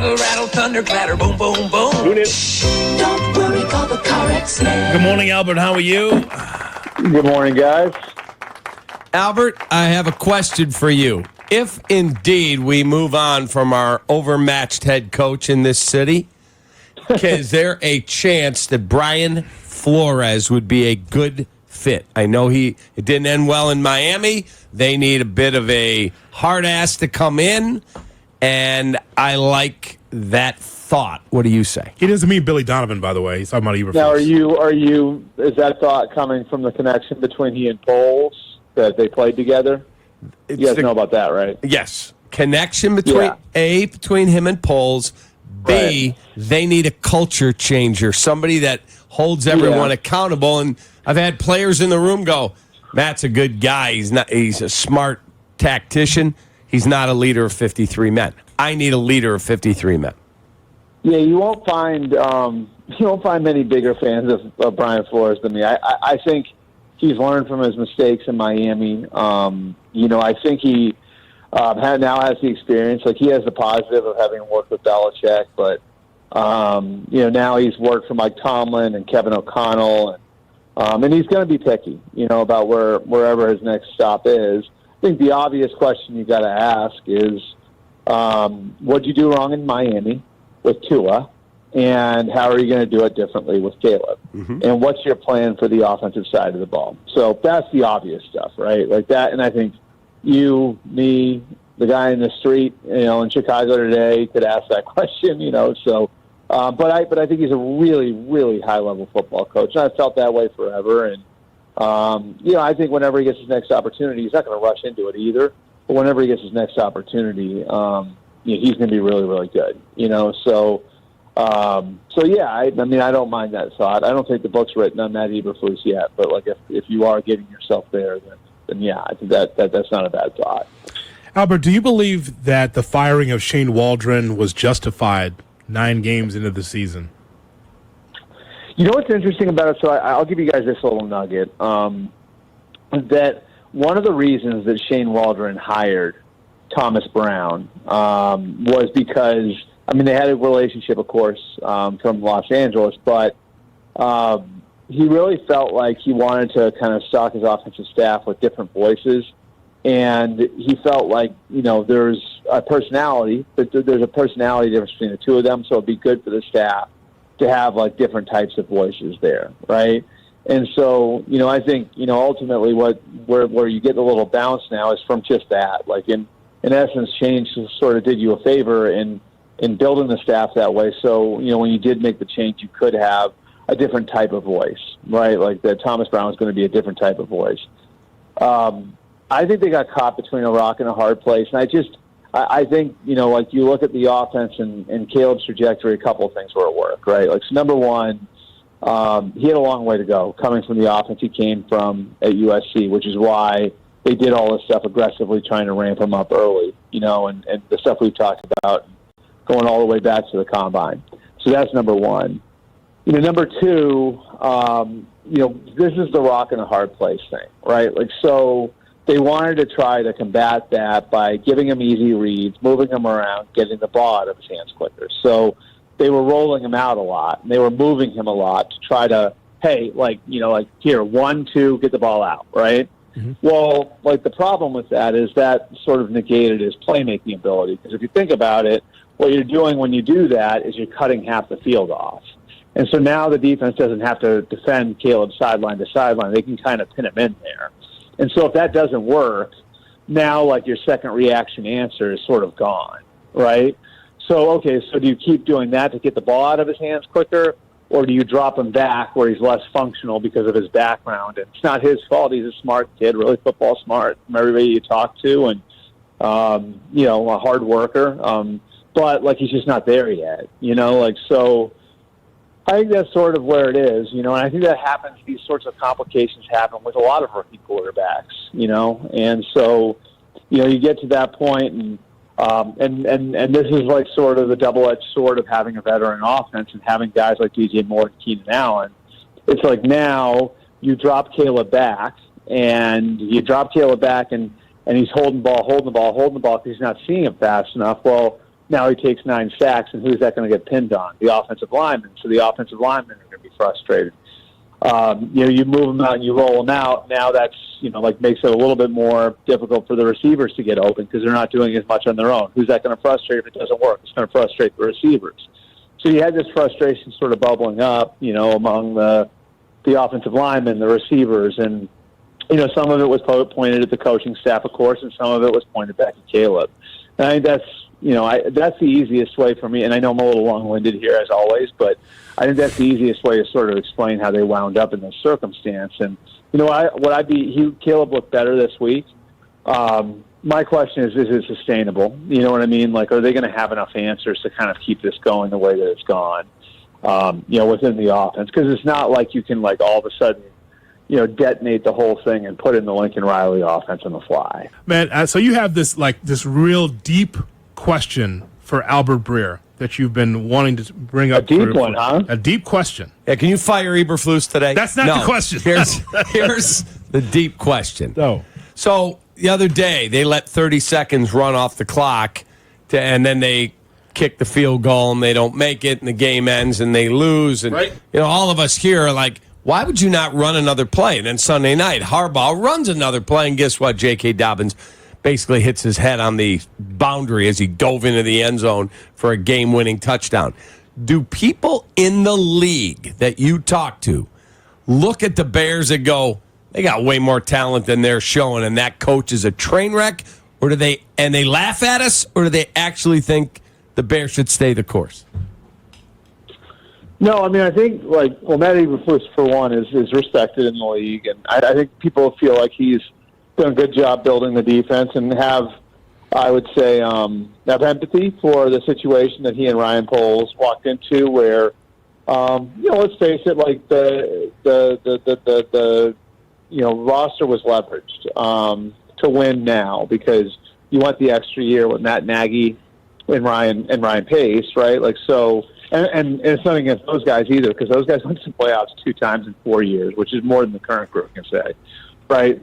Rattle, rattle, thunder, clatter, boom, boom, boom. Don't worry, call the car expert. Good morning, Albert. How are you? Good morning, guys. Albert, I have a question for you. If indeed we move on from our overmatched head coach in this city, is there a chance that Brian Flores would be a good fit? I know it didn't end well in Miami. They need a bit of a hard ass to come in, and I like that thought. What do you say? He doesn't mean Billy Donovan, by the way. He's talking about Eberflus. Now, is that thought coming from the connection between he and Poles, that they played together? You guys know about that, right? Yes. Connection between him and Poles. B, Right. They need a culture changer, somebody that holds everyone accountable. And I've had players in the room go, Matt's a good guy. He's a smart tactician. He's not a leader of 53 men. I need a leader of 53 men. Yeah, you won't find many bigger fans of Brian Flores than me. I think he's learned from his mistakes in Miami. I think he now has the experience. Like, he has the positive of having worked with Belichick, but now he's worked for Mike Tomlin and Kevin O'Connell, and he's going to be picky, about wherever his next stop is. I think the obvious question you got to ask is, what'd you do wrong in Miami with Tua, and how are you going to do it differently with Caleb? Mm-hmm. And what's your plan for the offensive side of the ball? So that's the obvious stuff, right? Like that, and I think you, me, the guy in the street, in Chicago today could ask that question, So, but I think he's a really, really high-level football coach, and I've felt that way forever. And I think whenever he gets his next opportunity, he's not going to rush into it either. But whenever he gets his next opportunity, he's going to be really, really good. So yeah. I don't mind that thought. I don't think the book's written on Matt Eberflus yet, but like if you are getting yourself there, then yeah, I think that's not a bad thought. Albert, do you believe that the firing of Shane Waldron was justified 9 games into the season? You know what's interesting about it? So I'll give you guys this little nugget. That one of the reasons that Shane Waldron hired Thomas Brown was because, they had a relationship, of course, from Los Angeles, but he really felt like he wanted to kind of stock his offensive staff with different voices. And he felt like, there's a personality difference between the two of them, so it'd be good for the staff to have, like, different types of voices there, right? And so, I think, ultimately where you get a little bounce now is from just that. Like, in essence, change sort of did you a favor in building the staff that way. So, when you did make the change, you could have a different type of voice, right? Like that Thomas Brown was going to be a different type of voice. I think they got caught between a rock and a hard place. And I think, like you look at the offense and Caleb's trajectory, a couple of things were at work, right? Like, so number one, he had a long way to go coming from the offense he came from at USC, which is why they did all this stuff aggressively trying to ramp him up early, and the stuff we've talked about going all the way back to the combine. So that's number one. Number two, this is the rock and a hard place thing, right? Like, so they wanted to try to combat that by giving him easy reads, moving him around, getting the ball out of his hands quicker. So they were rolling him out a lot, and they were moving him a lot to try to, hey, here, 1, 2, get the ball out, right? Mm-hmm. Well, like, the problem with that is that sort of negated his playmaking ability. Because if you think about it, what you're doing when you do that is you're cutting half the field off. And so now the defense doesn't have to defend Caleb sideline to sideline. They can kind of pin him in there. And so if that doesn't work, now, like, your second reaction answer is sort of gone, right? So do you keep doing that to get the ball out of his hands quicker, or do you drop him back where he's less functional because of his background? And it's not his fault. He's a smart kid, really football smart from everybody you talk to, and, a hard worker. But, like, he's just not there yet, so I think that's sort of where it is, and I think that happens, these sorts of complications happen with a lot of rookie quarterbacks, and so, you get to that point, and this is like sort of the double-edged sword of having a veteran offense and having guys like DJ Moore and Keenan Allen. It's like now you drop Caleb back, and he's holding the ball because he's not seeing him fast enough. Well, now he takes 9 sacks, and who's that going to get pinned on? The offensive lineman. So the offensive linemen are going to be frustrated. You move them out and you roll them out. Now that's, makes it a little bit more difficult for the receivers to get open because they're not doing as much on their own. Who's that going to frustrate if it doesn't work? It's going to frustrate the receivers. So you had this frustration sort of bubbling up, among the offensive linemen, the receivers, and, some of it was pointed at the coaching staff, of course, and some of it was pointed back at Caleb. And I think that's the easiest way for me, and I know I'm a little long-winded here as always, but I think that's the easiest way to sort of explain how they wound up in this circumstance. And Caleb looked better this week. My question is it sustainable? You know what I mean? Like, are they going to have enough answers to kind of keep this going the way that it's gone? Within the offense, because it's not like you can all of a sudden, detonate the whole thing and put in the Lincoln Riley offense on the fly. Man, so you have this real deep question for Albert Breer that you've been wanting to bring up. A deep one, huh? A deep question. Yeah, can you fire Eberflus today? That's not the question. Here's the deep question. No. So the other day, they let 30 seconds run off the clock, and then they kick the field goal, and they don't make it, and the game ends, and they lose. And, right. All of us here are like, why would you not run another play? And then Sunday night, Harbaugh runs another play, and guess what? J.K. Dobbins basically hits his head on the boundary as he dove into the end zone for a game-winning touchdown. Do people in the league that you talk to look at the Bears and go, they got way more talent than they're showing, and that coach is a train wreck? Or do they laugh at us, or do they actually think the Bears should stay the course? No, I mean, I think, Matt Eberflus, for one, is respected in the league, and I think people feel like he's done a good job building the defense and have empathy for the situation that he and Ryan Poles walked into where, let's face it, the roster was leveraged to win now because you want the extra year with Matt Nagy and Ryan Pace, right? And it's not against those guys either, because those guys went to the playoffs 2 times in 4 years, which is more than the current group can say, right?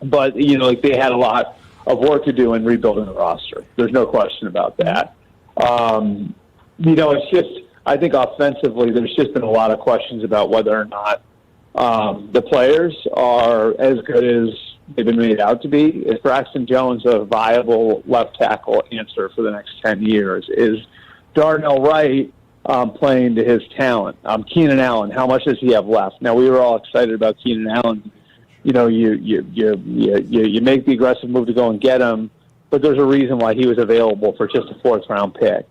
But they had a lot of work to do in rebuilding the roster. There's no question about that. It's just, I think offensively, there's just been a lot of questions about whether or not the players are as good as they've been made out to be. Is Braxton Jones a viable left tackle answer for the next 10 years? Is Darnell Wright playing to his talent? Keenan Allen, how much does he have left? Now, we were all excited about Keenan Allen. You make the aggressive move to go and get him, but there's a reason why he was available for just a 4th-round pick.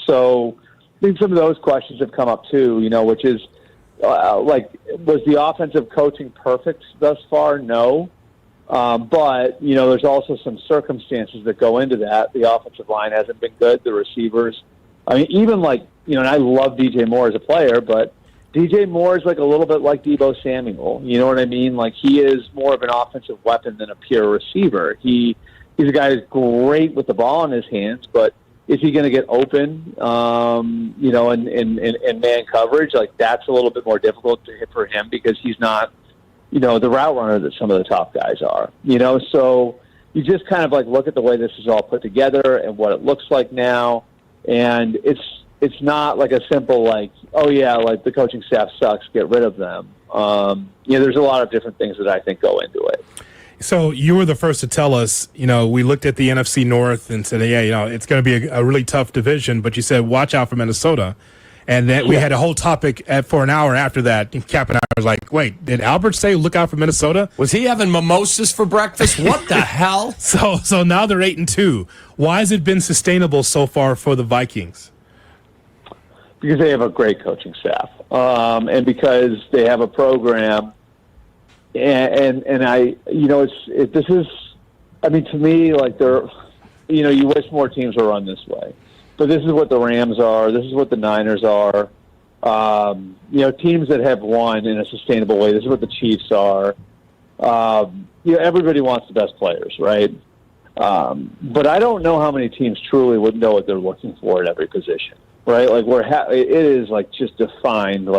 So I think some of those questions have come up too. Which is was the offensive coaching perfect thus far? No. But, there's also some circumstances that go into that. The offensive line hasn't been good. The receivers, I mean, even and I love DJ Moore as a player, but DJ Moore is a little bit like Deebo Samuel. You know what I mean? He is more of an offensive weapon than a pure receiver. He's a guy who's great with the ball in his hands, but is he going to get open, in man coverage? That's a little bit more difficult to hit for him because he's not, the route runner that some of the top guys are, so you just kind of look at the way this is all put together and what it looks like now. And it's not a simple the coaching staff sucks, get rid of them. There's a lot of different things that I think go into it. So you were the first to tell us, we looked at the NFC North and said, it's going to be a really tough division, but you said, watch out for Minnesota. And then we had a whole topic for an hour after that. Kap and I was like, wait, did Albert say look out for Minnesota? Was he having mimosas for breakfast? What the hell? So now they're 8-2. Why has it been sustainable so far for the Vikings? Because they have a great coaching staff, and because they have a program, and to me, they're, you wish more teams were run this way. But this is what the Rams are. This is what the Niners are. Teams that have won in a sustainable way. This is what the Chiefs are. Everybody wants the best players, right? But I don't know how many teams truly would know what they're looking for at every position, right? It is just defined.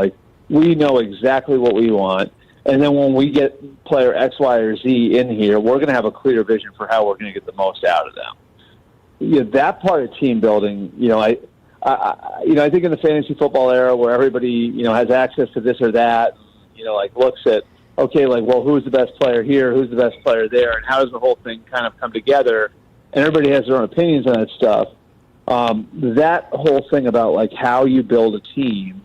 We know exactly what we want, and then when we get player X, Y, or Z in here, we're going to have a clear vision for how we're going to get the most out of them. that part of team building, I think in the fantasy football era where everybody, has access to this or that, like looks at, okay, like, well, who's the best player here? Who's the best player there? And how does the whole thing kind of come together? And everybody has their own opinions on that stuff. That whole thing about like how you build a team,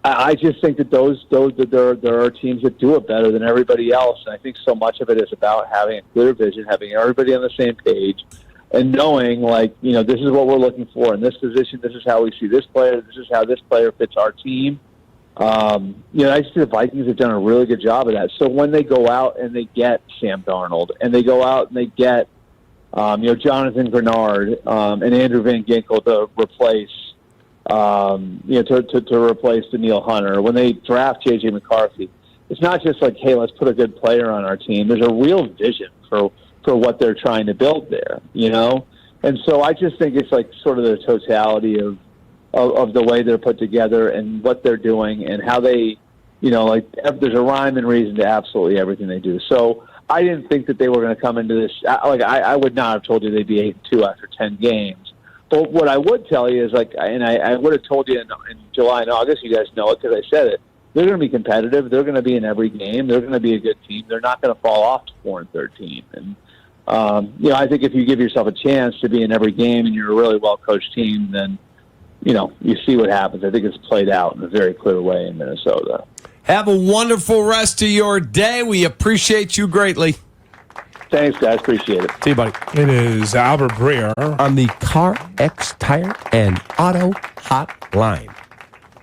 I just think that there are teams that do it better than everybody else. And I think so much of it is about having a clear vision, having everybody on the same page, and knowing like, this is what we're looking for in this position. This is how we see this player. This is how this player fits our team. I just think the Vikings have done a really good job of that. So when they go out and they get Sam Darnold and they go out and they get, Jonathan Grenard and Andrew Van Ginkel to replace, to replace Daniil Hunter. When they draft J.J. McCarthy, it's not just like, hey, let's put a good player on our team. There's a real vision for what they're trying to build there, And so I just think it's like sort of the totality of the way they're put together and what they're doing and how they, there's a rhyme and reason to absolutely everything they do. So I didn't think that they were going to come into this. I would not have told you they'd be 8-2 after 10 games. But what I would tell you is I would have told you in July and August, you guys know it because I said it, they're going to be competitive. They're going to be in every game. They're going to be a good team. They're not going to fall off to 4-13. And, I think if you give yourself a chance to be in every game and you're a really well-coached team, then, you see what happens. I think it's played out in a very clear way in Minnesota. Have a wonderful rest of your day. We appreciate you greatly. Thanks, guys. Appreciate it. See you, buddy. It is Albert Breer On the Car X Tire and Auto Hotline.